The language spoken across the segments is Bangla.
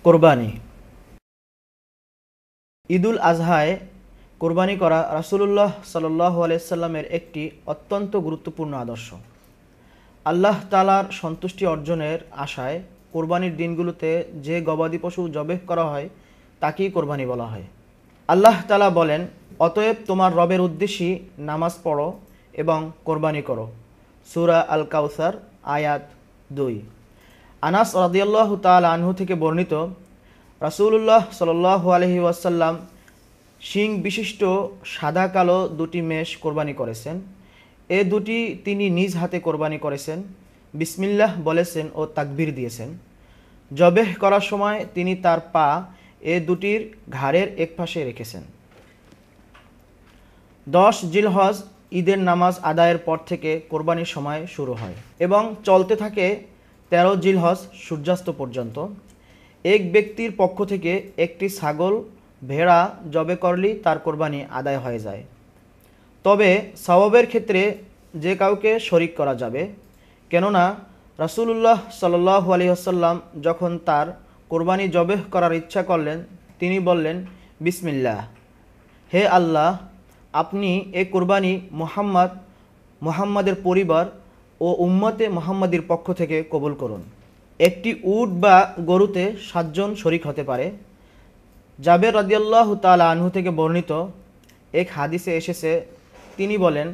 কোরবানি। ঈদুল আজহায় কোরবানি করা রাসূলুল্লাহ সাল্লাল্লাহু আলাইহি সাল্লামের একটি অত্যন্ত গুরুত্বপূর্ণ আদর্শ। আল্লাহ তাআলার সন্তুষ্টি অর্জনের আশায় কোরবানির দিনগুলোতে যে গবাদি পশু জবেহ করা হয় তাকেই কোরবানি বলা হয়। আল্লাহ তাআলা বলেন, অতএব তোমার রবের উদ্দেশ্যে নামাজ পড়ো এবং কোরবানি করো। সূরা আল কাউসার আয়াত 2। আনাস রাদিয়াল্লাহু তাআলা আনহু থেকে বর্ণিত, রাসূলুল্লাহ সাল্লাল্লাহু আলাইহি ওয়াসাল্লাম শিং বিশিষ্ট সাদা কালো দুটি মেষ কোরবানি করেছেন। এ দুটি তিনি নিজ হাতে কোরবানি করেছেন, বিসমিল্লাহ বলেছেন ও তাকবীর দিয়েছেন। জবেহ করার সময় তিনি তার পা এ দুটির ঘাড়ের এক পাশে রেখেছেন। 10 জিলহজ ঈদের নামাজ আদায়ের পর থেকে কোরবানির সময় শুরু হয় এবং চলতে থাকে 13 জিলহজ সূর্যাস্ত পর্যন্ত। এক ব্যক্তির পক্ষ থেকে একটি ছাগল ভেড়া জবে করলেই তার কোরবানি আদায় হয়ে যায়। তবে সওয়াবের ক্ষেত্রে যে কাউকে শরিক করা যাবে, কেননা রাসূলুল্লাহ সাল্লাল্লাহু আলাইহি ওয়াসাল্লাম যখন তার কোরবানি জবেহ করার ইচ্ছা করলেন তিনি বললেন, বিসমিল্লাহ, হে আল্লাহ, আপনি এ কোরবানি মুহাম্মাদের পরিবার ও উম্মতে মুহাম্মাদির পক্ষ থেকে কবুল করুন। একটি উট বা গরুতে 7 জন শরিক হতে পারে। জাবের রাদিয়াল্লাহু তাআলা আনহু থেকে বর্ণিত এক হাদিসে এসেছে, তিনি বলেন,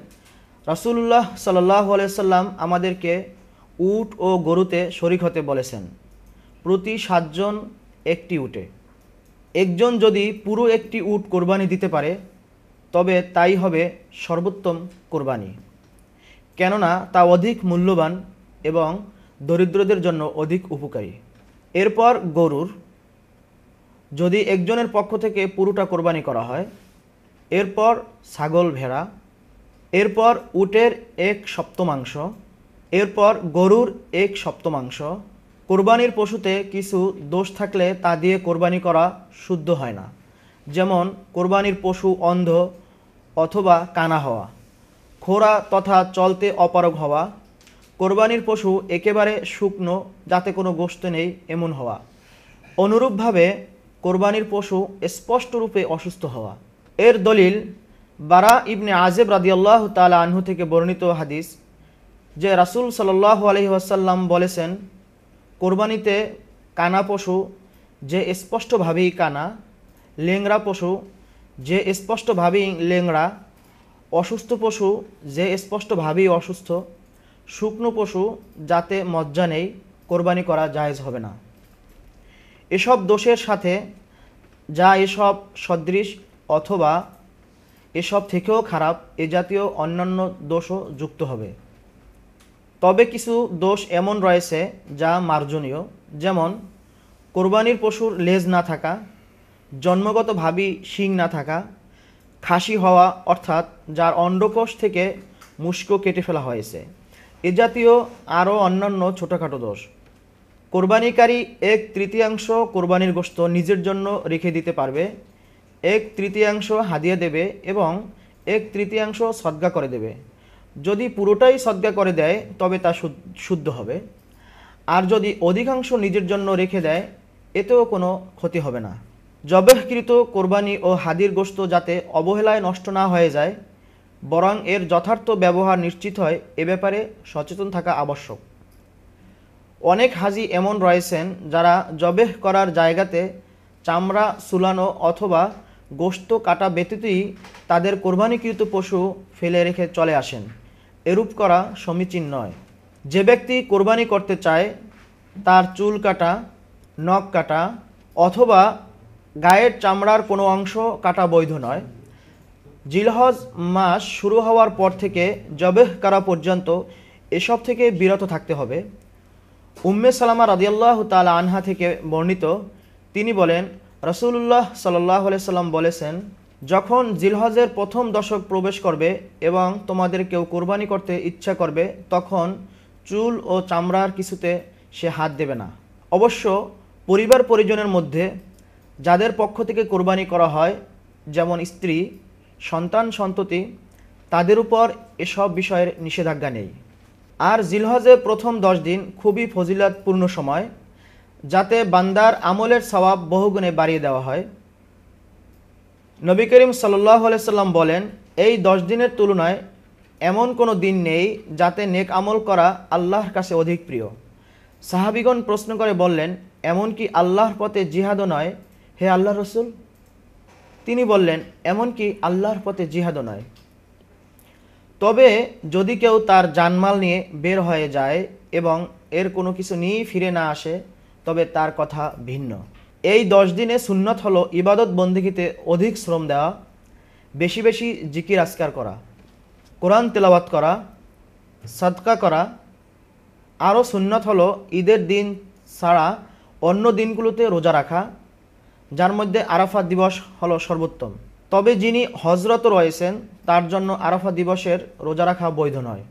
রাসূলুল্লাহ সাল্লাল্লাহু আলাইহি সাল্লাম আমাদেরকে উট ও গরুতে শরিক হতে বলেছেন, প্রতি 7 জন একটি উটে। একজন যদি পুরো একটি উট কোরবানি দিতে পারে তবে তাই হবে সর্বোত্তম কোরবানি, কেননা তা অধিক মূল্যবান এবং দরিদ্রদের জন্য অধিক উপকারী। এরপর গরুর, যদি একজনের পক্ষ থেকে পুরোটা কোরবানি করা হয়। এরপর ছাগল ভেড়া, এরপর উটের 1/7 এরপর গরুর 1/7। কোরবানির পশুতে কিছু দোষ থাকলে তা দিয়ে কোরবানি করা শুদ্ধ হয় না, যেমন কোরবানির পশু অন্ধ অথবা কানা হওয়া, খোঁড়া তথা চলতে অপারগ হওয়া, কোরবানির পশু একেবারে শুকনো যাতে কোনো গোশত নেই এমন হওয়া, অনুরূপভাবে কোরবানির পশু স্পষ্টরূপে অসুস্থ হওয়া। এর দলিল বারা ইবনে আযিব রাদিয়াল্লাহু তাআলা আনহু থেকে বর্ণিত হাদিস যে রাসূল সাল্লাল্লাহু আলাইহি ওয়াসাল্লাম বলেছেন, কোরবানিতে কানা পশু যে স্পষ্টভাবেই কানা, লেংড়া পশু যে স্পষ্টভাবেই লেংড়া, অসুস্থ পশু যে স্পষ্টভাবেই অসুস্থ, শুকনো পশু যাতে মজ্জা নেই, কোরবানি করা জায়েজ হবে না। এসব দোষের সাথে যা এসব সদৃশ অথবা এসব থেকেও খারাপ এ জাতীয় অন্যান্য দোষও যুক্ত হবে। তবে কিছু দোষ এমন রয়েছে যা মার্জনীয়, যেমন কোরবানির পশুর লেজ না থাকা, জন্মগতভাবেই শিং না থাকা, খাসি হওয়া অর্থাৎ যার অন্ডকোষ থেকে মুষ্ক কেটে ফেলা হয়েছে, এ জাতীয় আরও অন্যান্য ছোটোখাটো দোষ। কোরবানিকারী 1/3 কোরবানির গোশত নিজের জন্য রেখে দিতে পারবে, 1/3 হাদিয়া দেবে এবং 1/3 সদকা করে দেবে। যদি পুরোটাই সদকা করে দেয় তবে তা শুদ্ধ হবে, আর যদি অধিকাংশ নিজের জন্য রেখে দেয় এতেও কোনো ক্ষতি হবে না। জবেহকৃত কোরবানি ও হাদির গোশত যাতে অবহেলায় নষ্ট না হয়ে যায়, বরং এর যথার্থ ব্যবহার নিশ্চিত হয়, এ ব্যাপারে সচেতন থাকা আবশ্যক। অনেক হাজি এমন রয়েছেন যারা জবেহ করার জায়গাতে চামড়া সুলানো অথবা গোশত কাটা ব্যতীতই তাদের কোরবানিকৃত পশু ফেলে রেখে চলে আসেন। এরূপ করা সমীচীন নয়। যে ব্যক্তি কোরবানি করতে চায় তার চুল কাটা, নখ কাটা অথবা গায়ের চামড়ার কোনো অংশ কাটা বৈধ নয়। জিলহজ মাস শুরু হওয়ার পর থেকে জবেহ করা পর্যন্ত এসব থেকে বিরত থাকতে হবে। উম্মে সালামা রাদিয়াল্লাহু তাআলা আনহা থেকে বর্ণিত, তিনি বলেন, রাসূলুল্লাহ সাল্লাল্লাহু আলাইহি সাল্লাম বলেছেন, যখন জিলহজের প্রথম দশক প্রবেশ করবে এবং তোমাদের কেউ কোরবানি করতে ইচ্ছা করবে তখন চুল ও চামড়ার কিছুতে সে হাত দেবে না। অবশ্য পরিবার পরিজনের মধ্যে যাদের পক্ষ থেকে কোরবানি করা হয়, যেমন স্ত্রী, সন্তান সন্ততি, তাদের উপর এসব বিষয়ের নিষেধাজ্ঞা নেই। আর জিলহজের প্রথম 10 দিন খুবই ফজিলতপূর্ণ সময়, যাতে বান্দার আমলের সওয়াব বহুগুণে বাড়িয়ে দেওয়া হয়। নবী করিম সাল্লাল্লাহু আলাইহি সাল্লাম বলেন, এই 10 দিনের তুলনায় এমন কোনো দিন নেই যাতে নেক আমল করা আল্লাহর কাছে অধিক প্রিয়। সাহাবীগণ প্রশ্ন করে বললেন, এমন কি আল্লাহর পথে জিহাদও নয় হে আল্লাহর রাসূল? তিনি বললেন, এমন কি আল্লাহর পথে জিহাদও নয়, তবে যদি কেউ তার জানমাল নিয়ে বের হয়ে যায় এবং এর কোনো কিছু নিয়েই ফিরে না আসে তবে তার কথা ভিন্ন। এই 10 দিনে সুন্নত হলো ইবাদত বন্দেগীতে অধিক শ্রম দেওয়া, বেশি বেশি জিকির আজকার করা, কোরআন তেলাওয়াত করা, সাদকা করা। আরও সুন্নত হলো ঈদের দিন ছাড়া অন্য দিনগুলোতে রোজা রাখা, যার মধ্যে আরাফা দিবস হলো সর্বোত্তম। তবে যিনি হজরত রয়েছেন তার জন্য আরাফা দিবসের রোজা রাখা বৈধ নয়।